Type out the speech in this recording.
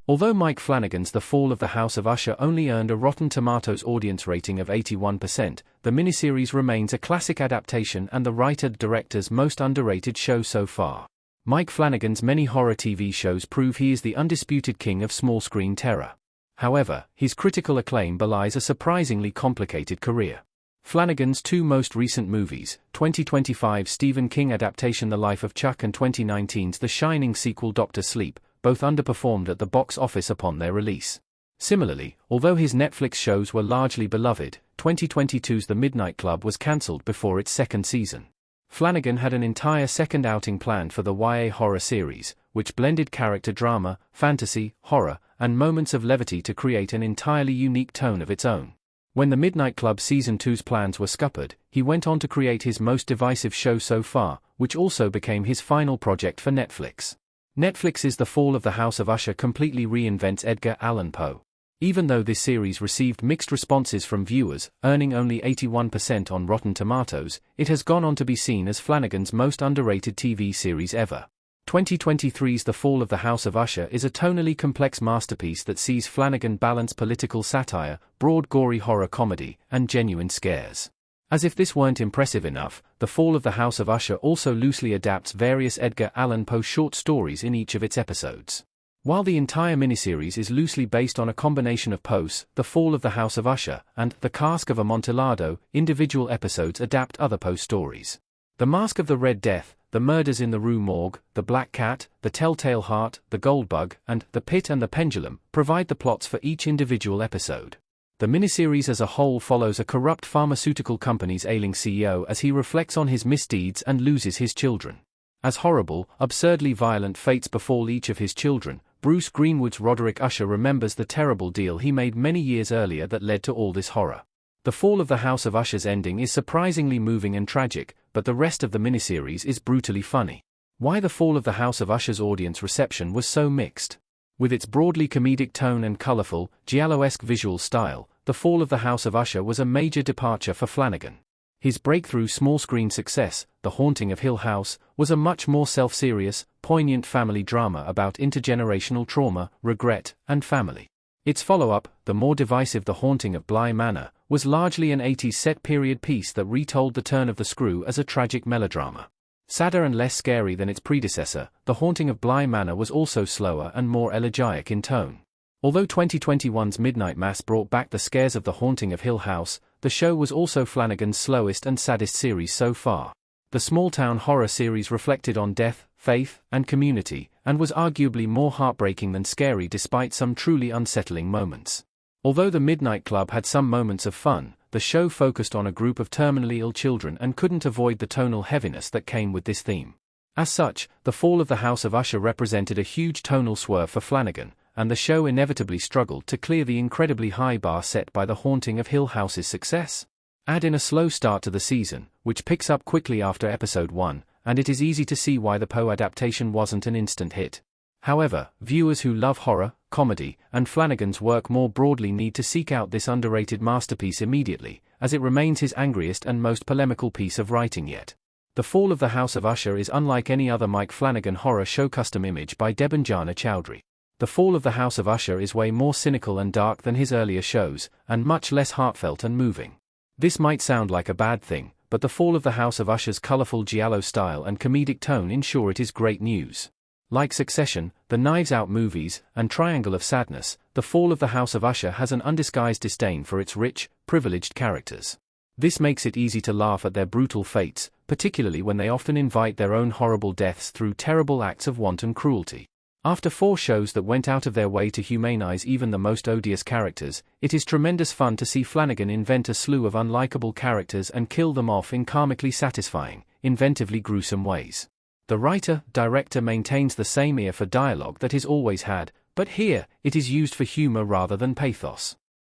Although Mike Flanagan's The Fall of the House of Usher only earned a Rotten Tomatoes audience rating of 81%, the miniseries remains a classic adaptation and the writer-director's most underrated show so far. Mike Flanagan's many horror TV shows prove he is the undisputed king of small-screen terror. However, his critical acclaim belies a surprisingly complicated career. Flanagan's two most recent movies, 2025's Stephen King adaptation The Life of Chuck and 2019's The Shining sequel Dr. Sleep, both underperformed at the box office upon their release. Similarly, although his Netflix shows were largely beloved, 2022's The Midnight Club was cancelled before its second season. Flanagan had an entire second outing planned for the YA horror series, which blended character drama, fantasy, horror, and moments of levity to create an entirely unique tone of its own. When The Midnight Club Season 2's plans were scuppered, he went on to create his most divisive show so far, which also became his final project for Netflix. Netflix's The Fall of the House of Usher completely reinvents Edgar Allan Poe. Even though this series received mixed responses from viewers, earning only 81% on Rotten Tomatoes, it has gone on to be seen as Flanagan's most underrated TV series ever. 2023's The Fall of the House of Usher is a tonally complex masterpiece that sees Flanagan balance political satire, broad gory horror comedy, and genuine scares. As if this weren't impressive enough, The Fall of the House of Usher also loosely adapts various Edgar Allan Poe short stories in each of its episodes. While the entire miniseries is loosely based on a combination of Poe's The Fall of the House of Usher and The Cask of Amontillado, individual episodes adapt other Poe stories. The Mask of the Red Death, The Murders in the Rue Morgue, The Black Cat, The Telltale Heart, The Gold Bug, and The Pit and the Pendulum provide the plots for each individual episode. The miniseries as a whole follows a corrupt pharmaceutical company's ailing CEO as he reflects on his misdeeds and loses his children. As horrible, absurdly violent fates befall each of his children, Bruce Greenwood's Roderick Usher remembers the terrible deal he made many years earlier that led to all this horror. The Fall of the House of Usher's ending is surprisingly moving and tragic, but the rest of the miniseries is brutally funny. Why The Fall of the House of Usher's audience reception was so mixed? With its broadly comedic tone and colorful, giallo-esque visual style, The Fall of the House of Usher was a major departure for Flanagan. His breakthrough small-screen success, The Haunting of Hill House, was a much more self-serious, poignant family drama about intergenerational trauma, regret, and family. Its follow-up, the more divisive The Haunting of Bly Manor, was largely an 80s set-period piece that retold the turn of the screw as a tragic melodrama. Sadder and less scary than its predecessor, The Haunting of Bly Manor was also slower and more elegiac in tone. Although 2021's Midnight Mass brought back the scares of The Haunting of Hill House, the show was also Flanagan's slowest and saddest series so far. The small-town horror series reflected on death, faith, and community, and was arguably more heartbreaking than scary despite some truly unsettling moments. Although The Midnight Club had some moments of fun, the show focused on a group of terminally ill children and couldn't avoid the tonal heaviness that came with this theme. As such, The Fall of the House of Usher represented a huge tonal swerve for Flanagan, and the show inevitably struggled to clear the incredibly high bar set by The Haunting of Hill House's success. Add in a slow start to the season, which picks up quickly after episode 1, and it is easy to see why the Poe adaptation wasn't an instant hit. However, viewers who love horror, comedy, and Flanagan's work more broadly need to seek out this underrated masterpiece immediately, as it remains his angriest and most polemical piece of writing yet. The Fall of the House of Usher is unlike any other Mike Flanagan horror show. Custom image by Debanjana Chowdhury. The Fall of the House of Usher is way more cynical and dark than his earlier shows, and much less heartfelt and moving. This might sound like a bad thing, but The Fall of the House of Usher's colorful giallo style and comedic tone ensure it is great news. Like Succession, the Knives Out movies, and Triangle of Sadness, The Fall of the House of Usher has an undisguised disdain for its rich, privileged characters. This makes it easy to laugh at their brutal fates, particularly when they often invite their own horrible deaths through terrible acts of wanton cruelty. After 4 shows that went out of their way to humanize even the most odious characters, it is tremendous fun to see Flanagan invent a slew of unlikable characters and kill them off in karmically satisfying, inventively gruesome ways. The writer-director maintains the same ear for dialogue that he's always had, but here, it is used for humor rather than pathos.